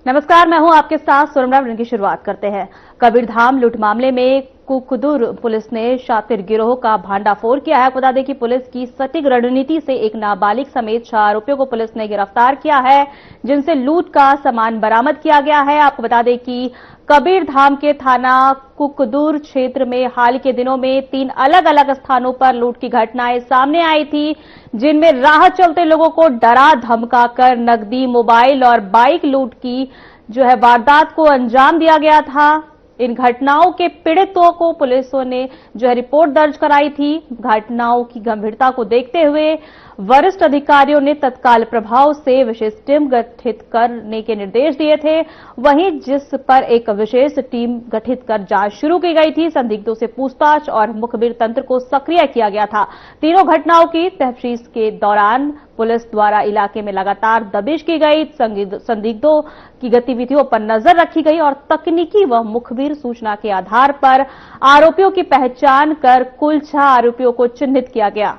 नमस्कार, मैं हूं आपके साथ सुरमरा। की शुरुआत करते हैं। कबीरधाम लूट मामले में कुकदूर पुलिस ने शातिर गिरोह का भांडाफोड़ किया है। बता दें कि पुलिस की सटीक रणनीति से एक नाबालिग समेत 6 आरोपियों को पुलिस ने गिरफ्तार किया है, जिनसे लूट का सामान बरामद किया गया है। आपको बता दें कि कबीरधाम के थाना कुकदूर क्षेत्र में हाल के दिनों में 3 अलग अलग स्थानों पर लूट की घटनाएं सामने आई थी, जिनमें राह चलते लोगों को डरा धमकाकर नकदी, मोबाइल और बाइक लूट की वारदात को अंजाम दिया गया था। इन घटनाओं के पीड़ितों को पुलिसों ने रिपोर्ट दर्ज कराई थी। घटनाओं की गंभीरता को देखते हुए वरिष्ठ अधिकारियों ने तत्काल प्रभाव से विशेष टीम गठित करने के निर्देश दिए थे। वहीं जिस पर एक विशेष टीम गठित कर जांच शुरू की गई थी, संदिग्धों से पूछताछ और मुखबिर तंत्र को सक्रिय किया गया था। तीनों घटनाओं की तफ्तीश के दौरान पुलिस द्वारा इलाके में लगातार दबिश की गई, संदिग्धों की गतिविधियों पर नजर रखी गई और तकनीकी व मुखबिर सूचना के आधार पर आरोपियों की पहचान कर कुल 6 आरोपियों को चिन्हित किया गया।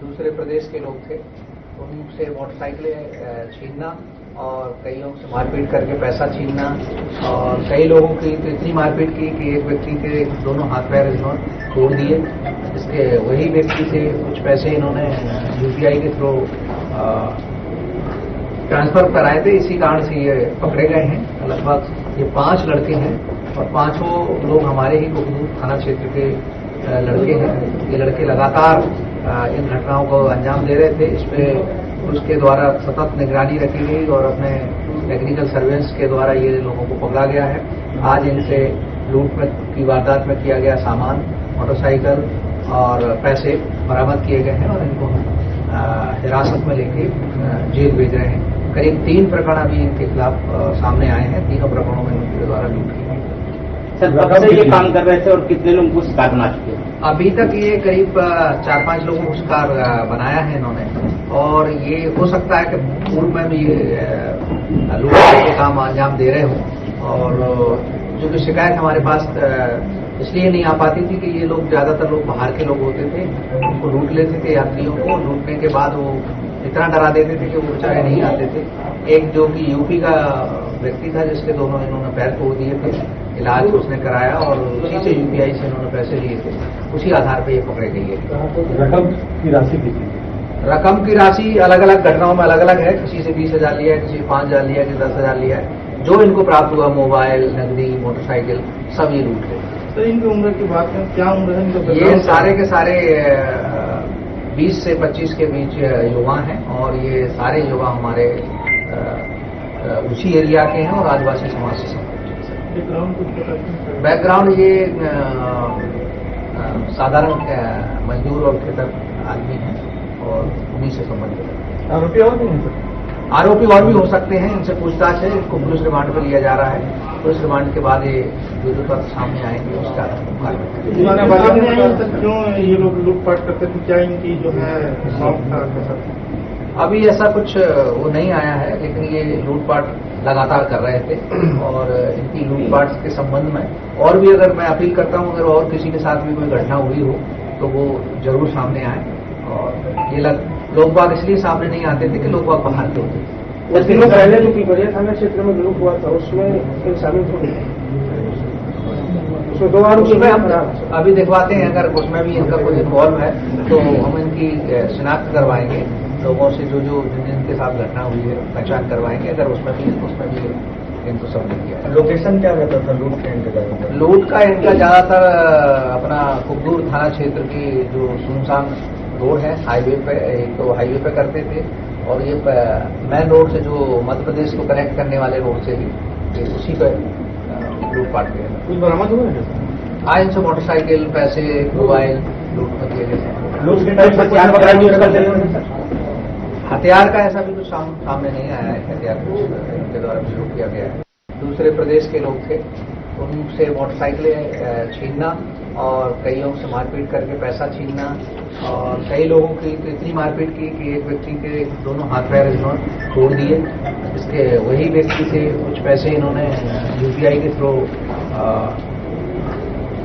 दूसरे प्रदेश के लोग थे, उनसे मोटरसाइकिलें छीनना और कई लोगों से मारपीट करके पैसा छीनना और कई लोगों की तो इतनी मारपीट की कि एक व्यक्ति के दोनों हाथ पैर इन्होंने तोड़ दिए। इसके वही व्यक्ति से कुछ पैसे इन्होंने यूपीआई के थ्रू ट्रांसफर कराए थे। इसी कारण से ये पकड़े गए हैं। लगभग ये 5 लड़के हैं और 5 लोग हमारे ही कुकदूर थाना क्षेत्र के लड़के हैं। ये लड़के लगातार इन घटनाओं को अंजाम दे रहे थे। इस पे उसके द्वारा सतत निगरानी रखी गई और अपने टेक्निकल सर्वेलेंस के द्वारा ये लोगों को पकड़ा गया है। आज इनसे लूट की वारदात में किया गया सामान, मोटरसाइकिल और पैसे बरामद किए गए हैं और इनको हिरासत में लेके जेल भेज रहे हैं। करीब 3 प्रकरण अभी इनके खिलाफ सामने आए हैं। तीनों प्रकरणों में इनके द्वारा लूट की गई। सर, कब से ये काम कर रहे थे और कितने लोगों को शिकार बना चुके हैं? अभी तक ये करीब 4-5 लोगों को शिकार बनाया है इन्होंने और ये हो सकता है कि पूर्व में भी लूट के काम अंजाम दे रहे हों। और जो कि शिकायत हमारे पास इसलिए नहीं आ पाती थी कि ये लोग ज्यादातर लोग बाहर के लोग होते थे, उनको लूट लेते थे यात्रियों को। लूटने के बाद वो इतना डरा देते थे कि वो बेचारे नहीं आते थे। एक जो कि यूपी का व्यक्ति था जिसके दोनों इन्होंने पैर तोड़ दिए थे, इलाज उसने कराया और उसी से यूपीआई से इन्होंने पैसे लिए थे। उसी आधार पर ये पकड़े गई है। रकम की राशि कितनी? रकम की राशि अलग अलग घटनाओं में अलग अलग है। किसी से 20,000 लिया है, किसी 5,000 लिया है, किसी 10,000 लिया है। जो इनको प्राप्त हुआ, मोबाइल, नकदी, मोटरसाइकिल, सब ये लूट ले। तो इनकी उम्र की बात है, क्या उम्र है इनका? ये सारे के सारे 20 से 25 के बीच युवा हैं और ये सारे युवा हमारे उसी एरिया के हैं और आदिवासी समाज से संबंधित। बैकग्राउंड ये साधारण मजदूर और खेतर आदमी हैं और उन्हीं से संबंधित। आरोपी और भी हैं सर? आरोपी और भी हो सकते हैं। इनसे पूछताछ है। इनको पुलिस रिमांड पर लिया जा रहा है। पुलिस रिमांड के बाद ये जो तथ्य सामने आएंगे उसका क्यों ये लोग लूटपाट करते थे? क्या इनकी जो है शौक था? अभी ऐसा कुछ वो नहीं आया है, लेकिन ये लूटपाट लगातार कर रहे थे और इनकी लूटपाट के संबंध में और भी अगर मैं अपील करता हूं, अगर और किसी के साथ भी कोई घटना हुई हो तो वो जरूर सामने आए। और ये लोग बाग इसलिए सामने नहीं आते थे कि लोग बाग बाहर के होते थे। कुछ दिनों पहले जो पिपरिया थाना क्षेत्र में लूट हुआ था उसमें शामिल थे, उसमें 2 आरोपी अभी दिखवाते हैं। अगर उसमें भी इनका कोई इन्वॉल्व है तो हम इनकी शिनाख्त करवाएंगे। लोगों से जो जिनके साथ घटना हुई है पहचान करवाएंगे। अगर उसमें भी इनको समझ किया। लोकेशन क्या रहता था लूट के इनका? लूट का इनका ज्यादातर अपना कुकदूर थाना क्षेत्र की जो सुनसान रोड है, हाईवे पे, एक तो हाईवे पे करते थे और ये मेन रोड से जो मध्य प्रदेश को कनेक्ट करने वाले रोड से भी उसी पे लूटपाट किए। कुछ बरामद हुआ है? हाँ, इनसे मोटरसाइकिल, पैसे, मोबाइल लूट में किए गए। हथियार का ऐसा भी कुछ सामने नहीं आया है। हथियार इनके द्वारा प्रयोग किया गया है। दूसरे प्रदेश के लोग थे, उनसे मोटरसाइकिलें छीनना और कई लोगों से मारपीट करके पैसा छीनना और कई लोगों की तो इतनी मारपीट की कि एक व्यक्ति के दोनों हाथ पैर इन्होंने तोड़ दिए। इसके वही व्यक्ति से कुछ पैसे इन्होंने यूपीआई के थ्रू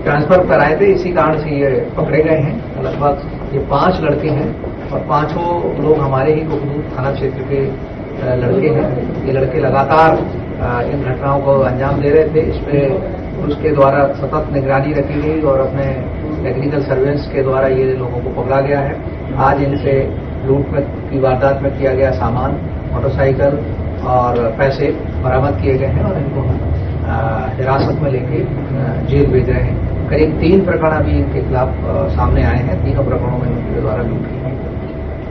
ट्रांसफर कराए थे। इसी कारण से ये पकड़े गए हैं। लगभग ये 5 लड़के हैं और पांचों लोग हमारे ही कोकनूर थाना क्षेत्र के लड़के हैं। ये लड़के लगातार इन घटनाओं को अंजाम दे रहे थे। इस पे पुलिस के द्वारा सतत निगरानी रखी गई और अपने टेक्निकल सर्वेलेंस के द्वारा ये लोगों को पकड़ा गया है। आज इनसे लूट की वारदात में किया गया सामान, मोटरसाइकिल और पैसे बरामद किए गए हैं और इनको हिरासत में लेके जेल भेज रहे हैं। करीब 3 प्रकरण अभी इनके खिलाफ सामने आए हैं। तीनों प्रकरणों में इनके द्वारा लूट की है।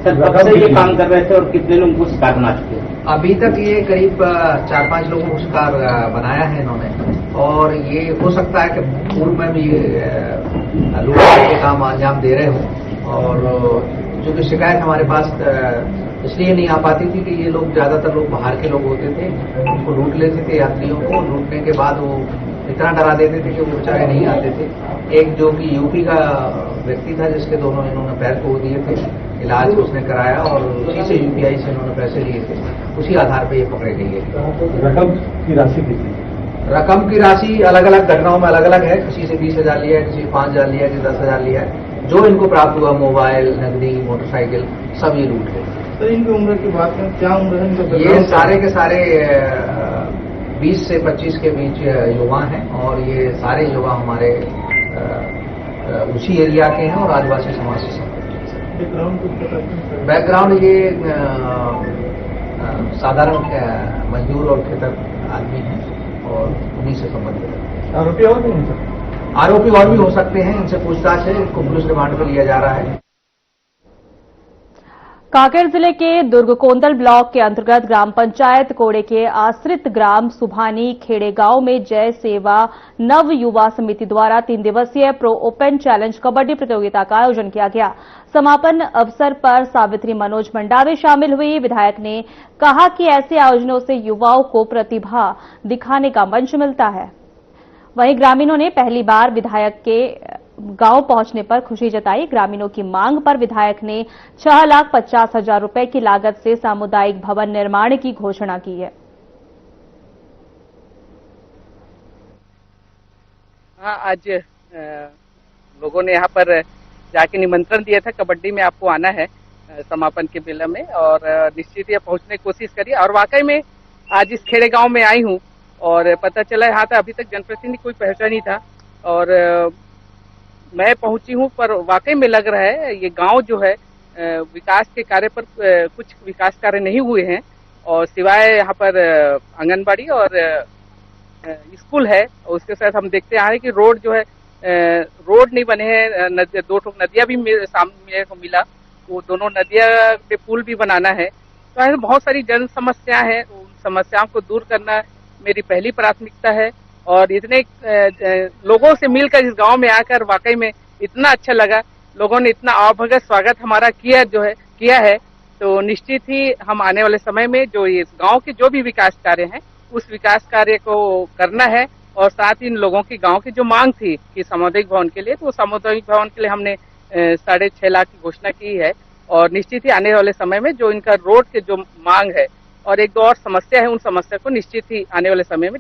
सर, कब से ये काम कर रहे थे और कितने लोगों को शिकार बना चुके हैं? अभी तक ये करीब 4-5 लोगों को शिकार बनाया है इन्होंने और ये हो सकता है कि पूर्व में भी लूट के काम अंजाम दे रहे हों। और चूंकि शिकायत हमारे पास इसलिए नहीं आ पाती थी कि ये लोग ज्यादातर लोग बाहर के लोग होते थे, उनको लूट लेते थे यात्रियों को। लूटने के बाद वो इतना डरा देते थे कि वो बेचारे नहीं आते थे। एक जो कि यूपी का व्यक्ति था जिसके दोनों इन्होंने पैर तोड़ दिए थे, इलाज उसने कराया और उसी से यूपीआई से इन्होंने पैसे लिए थे, उसी आधार पर ये पकड़े गए हैं। रकम की राशि कितनी? रकम की राशि अलग अलग घटनाओं में अलग अलग है। किसी से 20,000 लिया है, किसी 5,000 लिया है, किसी 10,000 लिया है। जो इनको प्राप्त हुआ मोबाइल, नकदी, मोटरसाइकिल सब ये लूट गए। तो इनकी उम्र की बात करें, क्या उम्र है इनका? ये सारे के सारे 20 से 25 के बीच युवा हैं और ये सारे युवा हमारे उसी एरिया के हैं और आदिवासी समाज से संबंधित। बैकग्राउंड ये साधारण मजदूर और खेतर आदमी हैं और उन्हीं से संबंधित है। आरोपी और भी हैं? आरोपी और भी हो सकते हैं, इनसे पूछताछ है, इनको पुलिस रिमांड पर लिया जा रहा है। कांकेर जिले के दुर्गकोंदल ब्लॉक के अंतर्गत ग्राम पंचायत कोड़े के आश्रित ग्राम सुभानी खेड़े गांव में जय सेवा नव युवा समिति द्वारा 3 दिवसीय प्रो ओपन चैलेंज कबड्डी प्रतियोगिता का आयोजन किया गया। समापन अवसर पर सावित्री मनोज मंडावी शामिल हुई। विधायक ने कहा कि ऐसे आयोजनों से युवाओं को प्रतिभा दिखाने का मंच मिलता है। वहीं ग्रामीणों ने पहली बार विधायक के गांव पहुंचने पर खुशी जताई। ग्रामीणों की मांग पर विधायक ने 6,50,000 रुपए की लागत से सामुदायिक भवन निर्माण की घोषणा की है। हाँ, आज लोगों ने यहाँ पर जाके निमंत्रण दिया था, कबड्डी में आपको आना है समापन के मेला में, और निश्चित ही पहुंचने की कोशिश करिए। और वाकई में आज इस खेड़े गांव में आई हूँ और पता चला यहाँ था अभी तक जनप्रतिनिधि कोई पहुंचा नहीं था और मैं पहुंची हूँ, पर वाकई में लग रहा है ये गांव जो है विकास के कार्य पर कुछ विकास कार्य नहीं हुए हैं और सिवाय यहाँ पर आंगनबाड़ी और स्कूल है। और उसके साथ हम देखते आ रहे हैं कि रोड जो है रोड नहीं बने हैं। 2 नदियां भी सामने को मिला, वो दोनों नदियां पे पुल भी बनाना है। तो ऐसे बहुत सारी जन समस्याएं हैं, उन समस्याओं को दूर करना मेरी पहली प्राथमिकता है। और इतने लोगों से मिलकर इस गांव में आकर वाकई में इतना अच्छा लगा। लोगों ने इतना आवभगत स्वागत हमारा किया है। तो निश्चित ही हम आने वाले समय में जो इस गांव के जो भी विकास कार्य हैं उस विकास कार्य को करना है। और साथ ही इन लोगों की गांव की जो मांग थी कि सामुदायिक भवन के लिए, तो वो सामुदायिक भवन के लिए हमने 6.5 लाख की घोषणा की है। और निश्चित ही आने वाले समय में जो इनका रोड के जो मांग है और 1-2 और समस्या है, उन समस्या को निश्चित ही आने वाले समय में।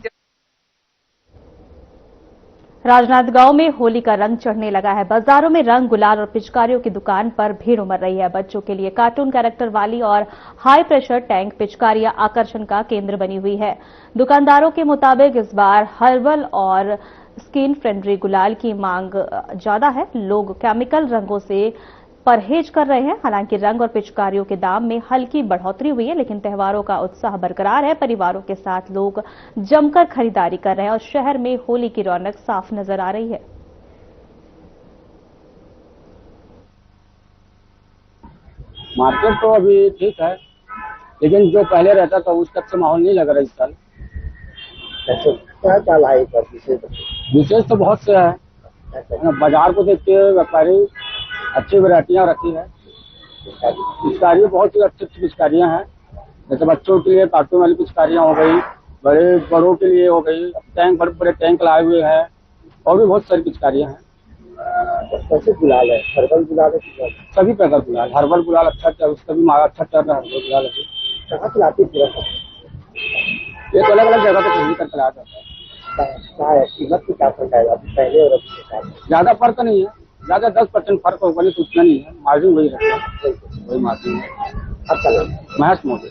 राजनांदगांव में होली का रंग चढ़ने लगा है। बाजारों में रंग, गुलाल और पिचकारियों की दुकान पर भीड़ उमड़ रही है। बच्चों के लिए कार्टून कैरेक्टर वाली और हाई प्रेशर टैंक पिचकारियां आकर्षण का केंद्र बनी हुई है। दुकानदारों के मुताबिक इस बार हर्बल और स्किन फ्रेंडली गुलाल की मांग ज्यादा है। लोग केमिकल रंगों से परहेज कर रहे हैं। हालांकि रंग और पिचकारियों के दाम में हल्की बढ़ोतरी हुई है, लेकिन त्योहारों का उत्साह बरकरार है। परिवारों के साथ लोग जमकर खरीदारी कर रहे हैं और शहर में होली की रौनक साफ नजर आ रही है। मार्केट तो अभी ठीक है, लेकिन जो पहले रहता था उस तक से माहौल नहीं लग रहा इस साल। क्या लाई पर विशेष तो बहुत से है। बाजार को देखते हुए व्यापारी अच्छी वैरायटियां रखी है। पिचकारियाँ बहुत ही अच्छी पिचकारियां हैं। जैसे बच्चों के लिए कार्टून वाली पिचकारियां हो गई, बड़ों के लिए हो गई, टैंक बड़े बड़े टैंक लाए हुए हैं और भी बहुत सारी पिचकारियां हैं। कैसे गुलाल है? हर्बल गुलाल है? सभी प्रकार गुलाल, हर्बल गुलाल अच्छा उसका भी मांग अच्छा चल रहा है। हर्बल गुलाल अभी कहाँ से लाती पूरा? ये तो अलग अलग जगह पे खरीदी करके लाया जाता है। कीमत की क्या फर्क आएगा पहले और अब के साथ? ज्यादा फर्क नहीं है, ज्यादा 10% फर्क होगा, नहीं तो उतना नहीं है, मार्जिन वही रहता है, वही मार्जिन है। महेश मोदी।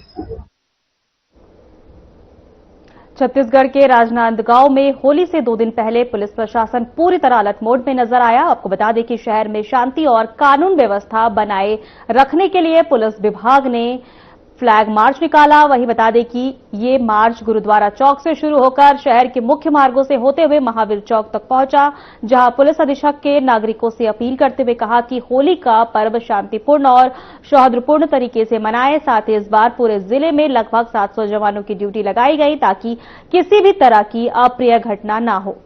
छत्तीसगढ़ के राजनांदगांव में होली से 2 दिन पहले पुलिस प्रशासन पूरी तरह अलर्ट मोड में नजर आया। आपको बता दें कि शहर में शांति और कानून व्यवस्था बनाए रखने के लिए पुलिस विभाग ने फ्लैग मार्च निकाला। वहीं बता दें कि ये मार्च गुरुद्वारा चौक से शुरू होकर शहर के मुख्य मार्गों से होते हुए महावीर चौक तक पहुंचा, जहां पुलिस अधीक्षक के नागरिकों से अपील करते हुए कहा कि होली का पर्व शांतिपूर्ण और सौहार्दपूर्ण तरीके से मनाएं। साथ ही इस बार पूरे जिले में लगभग 700 जवानों की ड्यूटी लगाई गई ताकि किसी भी तरह की अप्रिय घटना न हो।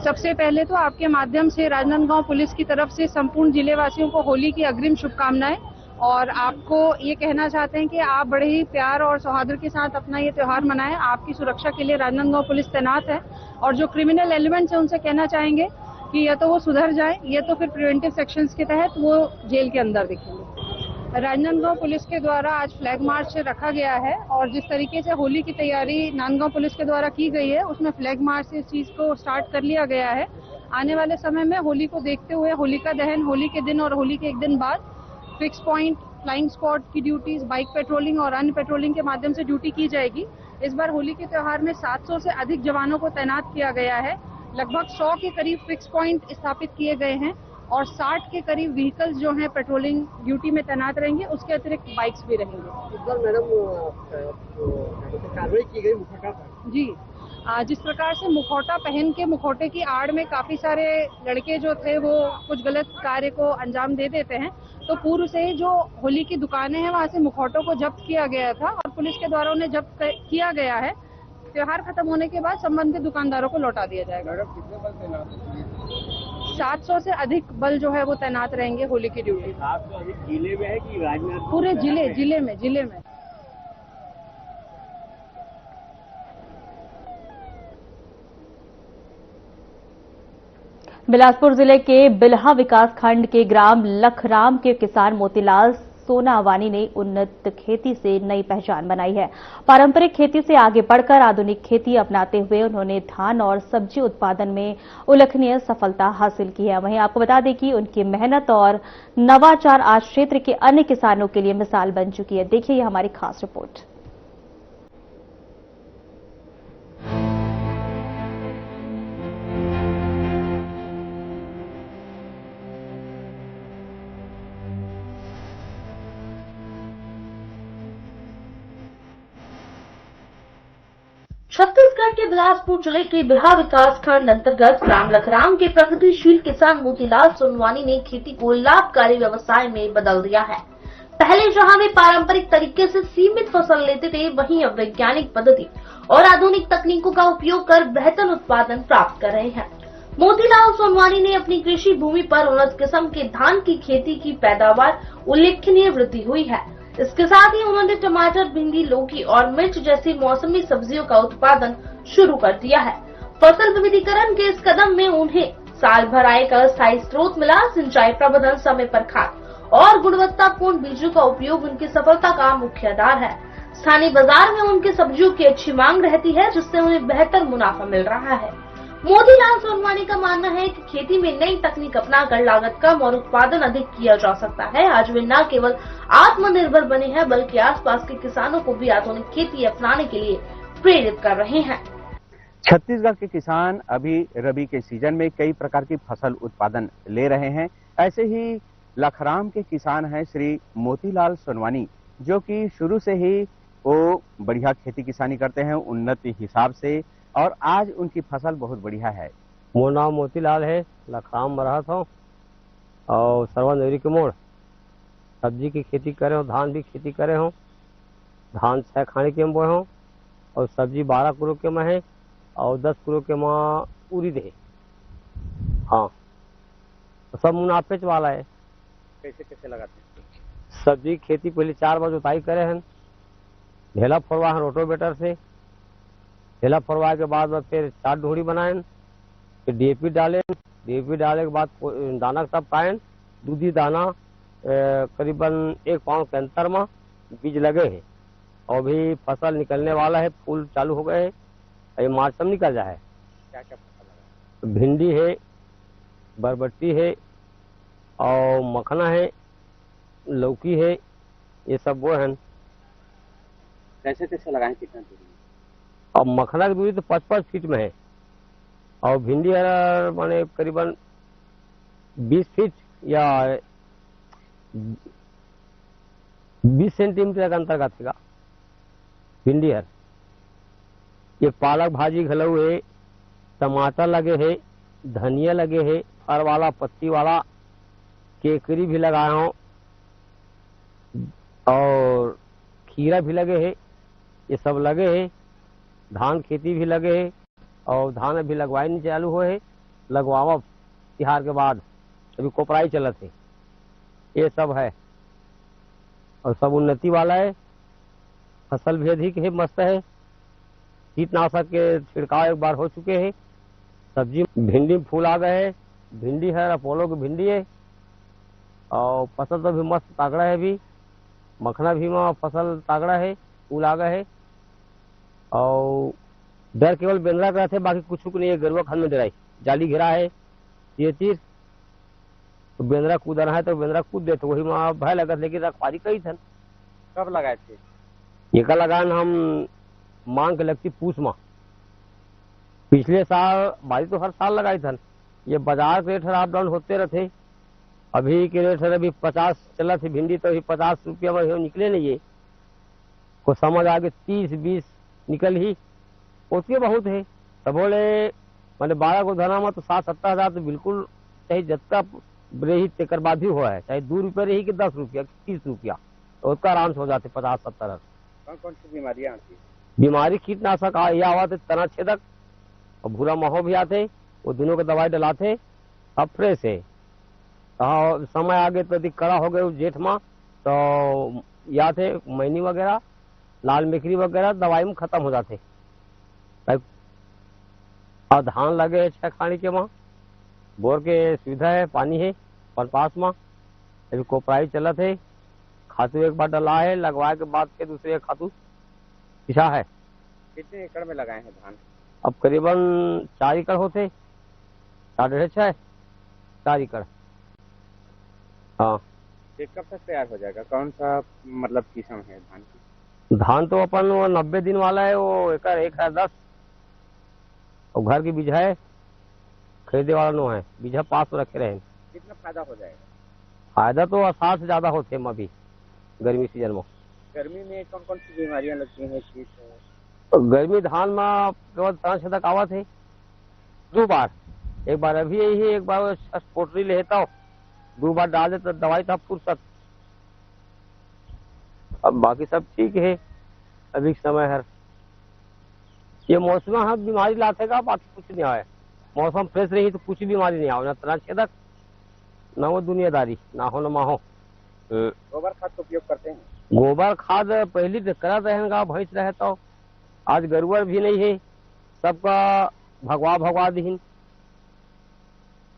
सबसे पहले तो आपके माध्यम से राजनांदगांव पुलिस की तरफ से संपूर्ण जिले वासियों को होली की अग्रिम शुभकामनाएं, और आपको ये कहना चाहते हैं कि आप बड़े ही प्यार और सौहार्द के साथ अपना ये त्योहार मनाएं। आपकी सुरक्षा के लिए राजनांदगांव पुलिस तैनात है, और जो क्रिमिनल एलिमेंट्स हैं उनसे कहना चाहेंगे कि या तो वो सुधर जाए या तो फिर प्रिवेंटिव सेक्शंस के तहत वो जेल के अंदर दिखेंगे। राजनांदगांव पुलिस के द्वारा आज फ्लैग मार्च रखा गया है, और जिस तरीके से होली की तैयारी नांदगांव पुलिस के द्वारा की गई है उसमें फ्लैग मार्च से इस चीज को स्टार्ट कर लिया गया है। आने वाले समय में होली को देखते हुए होलिका दहन होली के दिन और होली के एक दिन बाद फिक्स पॉइंट, फ्लाइंग स्क्वाड की ड्यूटीज, बाइक पेट्रोलिंग और अन्य पेट्रोलिंग के माध्यम से ड्यूटी की जाएगी। इस बार होली के त्योहार में 700 से अधिक जवानों को तैनात किया गया है। लगभग 100 के करीब फिक्स पॉइंट स्थापित किए गए हैं, और 60 के करीब व्हीकल्स जो हैं पेट्रोलिंग ड्यूटी में तैनात रहेंगे। उसके अतिरिक्त बाइक्स भी रहेंगे। इस बार मैडम कार्रवाई की गई मुखौटा जी, जिस प्रकार से मुखौटा पहन के मुखौटे की आड़ में काफी सारे लड़के जो थे वो कुछ गलत कार्य को अंजाम दे देते हैं, तो पूर्व से ही जो होली की दुकानें हैं वहां से मुखौटों को जब्त किया गया था और पुलिस के द्वारा उन्हें जब्त किया गया है। त्योहार खत्म होने के बाद संबंधित दुकानदारों को लौटा दिया जाएगा। 700 से अधिक बल जो है वो तैनात रहेंगे होली की ड्यूटी। 700 अधिक जिले में है कि राजनांदगांव? पूरे जिले में। बिलासपुर जिले के बिल्हा विकास खंड के ग्राम लखराम के किसान मोतीलाल सोनावानी ने उन्नत खेती से नई पहचान बनाई है। पारंपरिक खेती से आगे बढ़कर आधुनिक खेती अपनाते हुए उन्होंने धान और सब्जी उत्पादन में उल्लेखनीय सफलता हासिल की है। वहीं आपको बता दें कि उनकी मेहनत और नवाचार आज क्षेत्र के अन्य किसानों के लिए मिसाल बन चुकी है। देखिए ये हमारी खास रिपोर्ट। छत्तीसगढ़ के बिलासपुर जिले के बिल्हा विकास खंड अंतर्गत ग्राम लखराम के प्रगतिशील किसान मोतीलाल सोनवानी ने खेती को लाभकारी व्यवसाय में बदल दिया है। पहले जहां वे पारंपरिक तरीके से सीमित फसल लेते थे, वहीं अब वैज्ञानिक पद्धति और आधुनिक तकनीकों का उपयोग कर बेहतर उत्पादन प्राप्त कर रहे हैं। मोतीलाल सोनवानी ने अपनी कृषि भूमि पर उन्नत किस्म के धान की खेती की पैदावार उल्लेखनीय वृद्धि हुई है। इसके साथ ही उन्होंने टमाटर, भिंडी, लौकी और मिर्च जैसी मौसमी सब्जियों का उत्पादन शुरू कर दिया है। फसल विविधीकरण के इस कदम में उन्हें साल भर आय का स्थायी स्रोत मिला। सिंचाई प्रबंधन, समय पर खाद और गुणवत्तापूर्ण बीजों का उपयोग उनकी सफलता का मुख्य आधार है। स्थानीय बाजार में उनकी सब्जियों की अच्छी मांग रहती है, जिससे उन्हें बेहतर मुनाफा मिल रहा है। मोतीलाल सोनवानी का मानना है कि खेती में नई तकनीक अपनाकर लागत कम और उत्पादन अधिक किया जा सकता है। आज वे न केवल आत्मनिर्भर बने हैं, बल्कि आसपास के किसानों को भी आधुनिक खेती अपनाने के लिए प्रेरित कर रहे हैं। छत्तीसगढ़ के किसान अभी रबी के सीजन में कई प्रकार की फसल उत्पादन ले रहे हैं। ऐसे ही लखराम के किसान हैं श्री मोतीलाल सोनवानी, जो कि शुरू से ही वो बढ़िया खेती किसानी करते हैं उन्नत हिसाब से, और आज उनकी फसल बहुत बढ़िया है। मोर नाम मोतीलाल है, लखराम में रहता हूँ और सरवन के मोड़ सब्जी की खेती करे हो, धान भी खेती करे हो। धान 6 खाने के में बोए हो और सब्जी 12 किलो के में है और 10 किलो के में उड़ीद है। हाँ, तो सब मुनाफे वाला है। कैसे कैसे लगाते हैं? सब्जी खेती पहले 4 बार जोताई करे हैं, ढेला फोड़वा है रोटोवेटर से। ढेला फोड़वा के बाद में फिर 4 ढूंढी बनाए, फिर डीएपी डाले। डीएपी डाले के बाद दाना सब पाए, दूधी दाना करीबन 1 पाउंड के अंतर में बीज लगे हैं और भी फसल निकलने वाला है। फूल चालू हो गए हैं, ये मार्च में निकल जाए। क्या क्या फसल लगा? भिंडी है, बरबट्टी है और मखना है, लौकी है, ये सब वो है। कैसे कैसे लगाए, कितना दूरी में? और मखना की दूरी तो 5-5 फीट में है और भिंडी है माने करीबन 20 फीट या 20 सेंटीमीटर का अंतर्गत है भिंडी है। ये पालक भाजी घलऊ है, टमाटर लगे है, धनिया लगे है, फर वाला पत्ती वाला, केकरी भी लगाया हूँ और खीरा भी लगे है, ये सब लगे है। धान खेती भी लगे है और धान अभी लगवाई नहीं चालू हुए है, लगवावा तिहार के बाद, अभी कोपराई चलत है। ये सब है और सब उन्नति वाला है, फसल भी अधिक है, मस्त है। कीटनाशक के छिड़काव एक बार हो चुके हैं। सब्जी भिंडी में फूल आ गए है, भिंडी है, अपोलो की भिंडी है और फसल तो भी मस्त तागड़ा है। भी मखना भी में फसल तागड़ा है, फूल आ गए है और डर केवल बेंद्रा का थे, बाकी कुछ नहीं है। गरुआ खान में डराई जाली घिरा है, ये चीज तो बेंद्रा कूदना है तो बेंद्रा कूद दे, तो वही में भय लगत, लेकिन रखवारी कई थन। कब लगाए थे? ये का लगान हम मांग के लगती पूछ माह। पिछले साल बारिश तो हर साल लगाई थन। ये बाजार के रेट अप डाउन होते रहते। अभी के रेट अभी 50 चला थी भिंडी, तो अभी 50 रुपया में निकले नहीं। ये को समझ आगे 30-20 निकल ही उसके बहुत है। तो बोले मैंने 12 को धना में तो 7-7 हजार तो बिल्कुल चाहे जत्ता रही तेकर बाद भी हुआ है, चाहे 2 रुपये रही कि 10 रुपया 30 रुपया, तो उसका आराम से हो जाते 50-70। कौन कौन सी बीमारियां आती है? बीमारी कीटनाशक यह आवा थे, तना छेदक और भूरा माहो भी आते, वो दोनों के दवाई डलाते। अब फ्रेश है, तो समय आगे तो अधिक कड़ा हो गए जेठ माह, तो या थे मैनी वगैरह, लाल मेकरी वगैरह दवाई में खत्म हो जाते। और धान लगे है 6 खानी के माह, बोर के सुविधा है, पानी है और पास माह अभी कोपराई चलत है। खातू एक बार डला है, लगवाए के बाद के दूसरे खातू पिछा है। कितने एकड़ में लगाए हैं धान? अब करीबन 4 एकड़ होते, 4.5 4 एकड़। हाँ, ये कब तक तैयार हो जाएगा? कौन सा मतलब किस्म है धान की? धान तो अपन वो 90 दिन वाला है, वो एकड़ 1 है 10 और घर की बीज है, खरीदे वाला नो है, बीजा पास रखे रहे। कितना फायदा हो जाएगा? फायदा तो आसार से ज्यादा होते हैं अभी गर्मी सीजन में। गर्मी में कौन कौन सी बीमारियां लगती हैं? कीट गर्मी धान में केवल तना छेदक आवत है 2 बार, एक बार अभी यही है, एक बार पोटरी लेता हूँ, 2 बार डाल दे तो दवाई था फुर्सत। अब बाकी सब ठीक है अभी समय है। ये मौसम हम बीमारी लातेगा, बाकी कुछ नहीं आए। मौसम फ्रेश रही तो कुछ बीमारी नहीं आओ, ना तना छेदक, ना वो दुनियादारी, ना हो ना माहो। गोबर खाद का उपयोग करते हैं? गोबर खाद पहली तो करा रहेगा, भैंस रहे तो आज गरुवर भी नहीं है, सबका भगवा दीन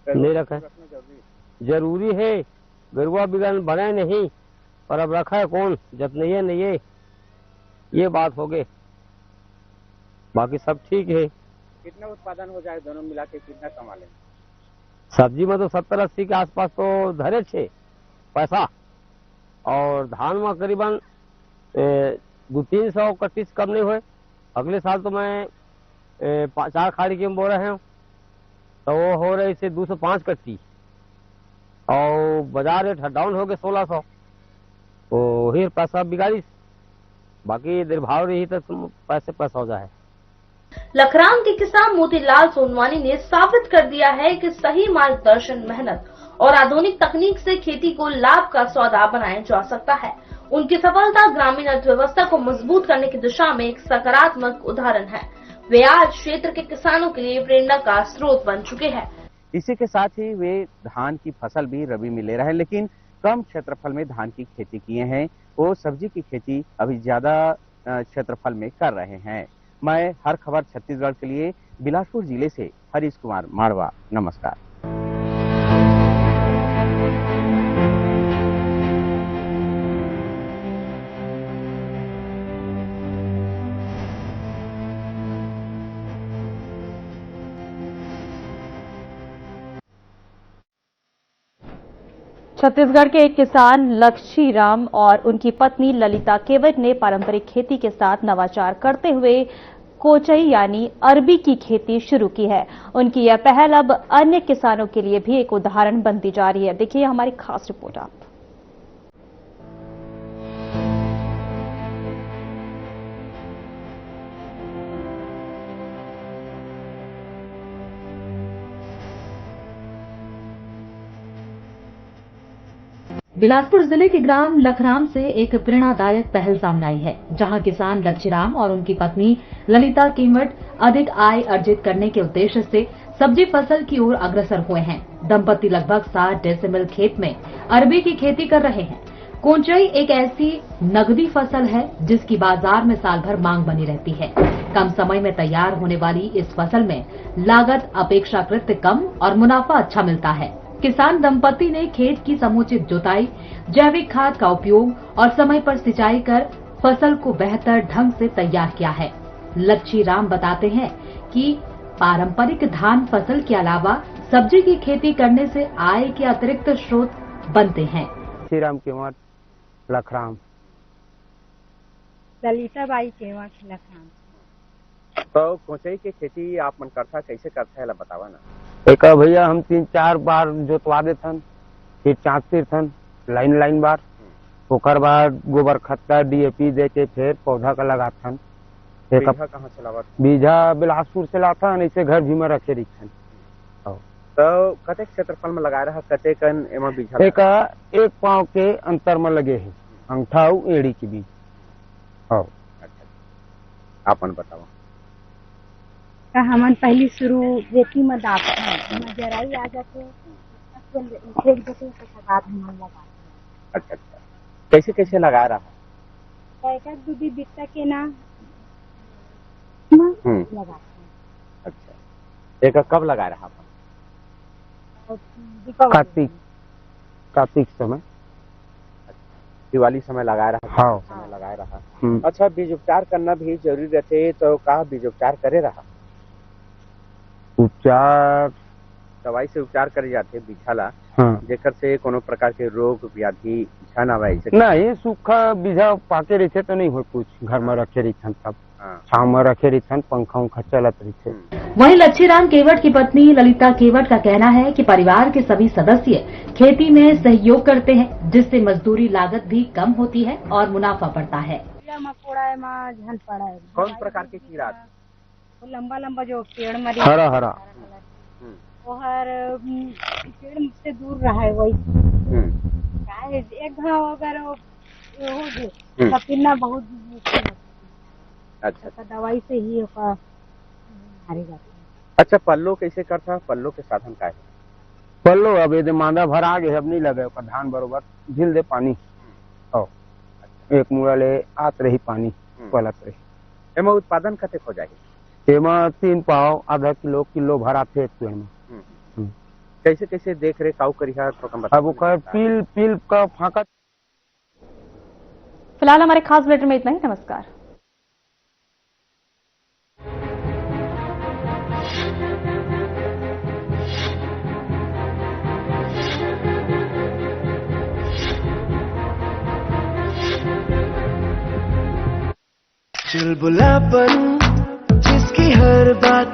नहीं रखा। जरूरी है, गरुआ बिगन बने नहीं, पर अब रखा है कौन, जब नहीं है नहीं है, ये बात हो गई। बाकी सब ठीक है। कितना उत्पादन हो जाए दोनों मिला के, कितना कमा लें? सब्जी में तो 70-80 के आसपास तो धरे छे पैसा, और धान में करीबन 200-300 कट्टीस कम नहीं हुए। अगले साल तो मैं 4 खाड़ी के बो रहे हैं, तो वो हो रहे से 205 कट्टी और बाजार रेट डाउन हो गए 1600, तो ही पैसा बिगाड़ी। बाकी निर्भाव रही तो पैसा हो जाए। लखराम के किसान मोतीलाल सोनवानी ने साबित कर दिया है कि सही मार्गदर्शन, मेहनत और आधुनिक तकनीक से खेती को लाभ का सौदा बनाया जा सकता है। उनकी सफलता ग्रामीण अर्थव्यवस्था को मजबूत करने की दिशा में एक सकारात्मक उदाहरण है। वे आज क्षेत्र के किसानों के लिए प्रेरणा का स्रोत बन चुके हैं। इसी के साथ ही वे धान की फसल भी रबी में ले रहे हैं, लेकिन कम क्षेत्रफल में धान की खेती किए हैं। वो सब्जी की खेती अभी ज्यादा क्षेत्रफल में कर रहे हैं। मैं हर खबर छत्तीसगढ़ के लिए बिलासपुर जिले से हरीश कुमार मारवा, नमस्कार। छत्तीसगढ़ के एक किसान लक्ष्मी राम और उनकी पत्नी ललिता केवट ने पारंपरिक खेती के साथ नवाचार करते हुए कोचई यानी अरबी की खेती शुरू की है। उनकी यह पहल अब अन्य किसानों के लिए भी एक उदाहरण बनती जा रही है। देखिए हमारी खास रिपोर्ट आप। बिलासपुर जिले के ग्राम लखराम से एक प्रेरणादायक पहल सामने आई है, जहां किसान लक्ष्मीराम और उनकी पत्नी ललिता केवट अधिक आय अर्जित करने के उद्देश्य से सब्जी फसल की ओर अग्रसर हुए हैं। दंपति लगभग 60 डेसिमल खेत में अरबी की खेती कर रहे हैं। कोचई एक ऐसी नगदी फसल है जिसकी बाजार में साल भर मांग बनी रहती है। कम समय में तैयार होने वाली इस फसल में लागत अपेक्षाकृत कम और मुनाफा अच्छा मिलता है। किसान दंपति ने खेत की समुचित जुताई, जैविक खाद का उपयोग और समय पर सिंचाई कर फसल को बेहतर ढंग से तैयार किया है। लक्ष्मी राम बताते हैं कि पारंपरिक धान फसल के अलावा सब्जी की खेती करने से आय के अतिरिक्त स्रोत बनते हैं। श्री राम केवट लखराम, ललिता बाई केवट लखराम। तो कोचई की खेती आप मन करता कैसे करता है बतावा ना। एक भैया हम 3-4 बार जोतवा देथन, फिर चाँचती थन लाइन बार, ओकर बाद गोबर खत का DAP दे के फिर पौधा का लगाथन। बीजा कहाँ से लावत? बीजा बिलासपुर से लाथन, ऐसे घर भी में रखे रखन। तो कतेक क्षेत्रफल में लगा रहा, कतेक एमा बीजा? एक पाँव के अंतर में लगे है, अंगठा और एड़ी के बीच। अच्छा, आपन बताओ। हमन पहली शुरू रेती में दाप जराई आ जाते फेंक देते तो बाद हमन लगा। अच्छा, कैसे कैसे लगा रहा? एक दूधी बिकता के ना लगा। अच्छा, एक कब लगा रहा? कार्तिक समय, दिवाली समय लगा रहा। हाँ, समय लगा रहा। अच्छा, बीज उपचार करना भी जरूरी रहते, तो का बीज उपचार करे रहा? उपचार दवाई से उपचार करे जाते बीजा ला। हाँ। जेकर से कोनो प्रकार के रोग व्याधि न आवे। नहीं, सूखा बीजा पाके रहते तो नहीं हो कुछ, घर में रखे रहते तब छाव में रखे रहते, पंखा उखा चलत रहते। वहीं लक्ष्मीराम केवट की पत्नी ललिता केवट का कहना है कि परिवार के सभी सदस्य खेती में सहयोग करते हैं, जिससे मजदूरी लागत भी कम होती है और मुनाफा बढ़ता है। कौन प्रकार के कीड़ा? लंबा लंबा जो पेड़ मरी हरा वो हर पेड़ से दूर रहा है। वही एक घाव अगर हो गए पिना बहुत। अच्छा, दवाई से ही मारे जाते हैं। अच्छा, पल्लो कैसे करता? पल्लो के साधन का है? पल्लो अब ये मांदा भर आ गए, अब नहीं लगे धान बरोबर झिल दे पानी। एक मुड़ा ले आत रही पानी पलत रही। एमा उत्पादन कतेक हो जाए? एमा 3 पाव आधा किलो भरा थे एक पेड़ में। कैसे कैसे देख रेख काऊ करी है? अब ओकर पील का फाका। फिलहाल हमारे खास बुलेटिन में इतना ही। नमस्कार। चुलबुलापन जिसकी हर बात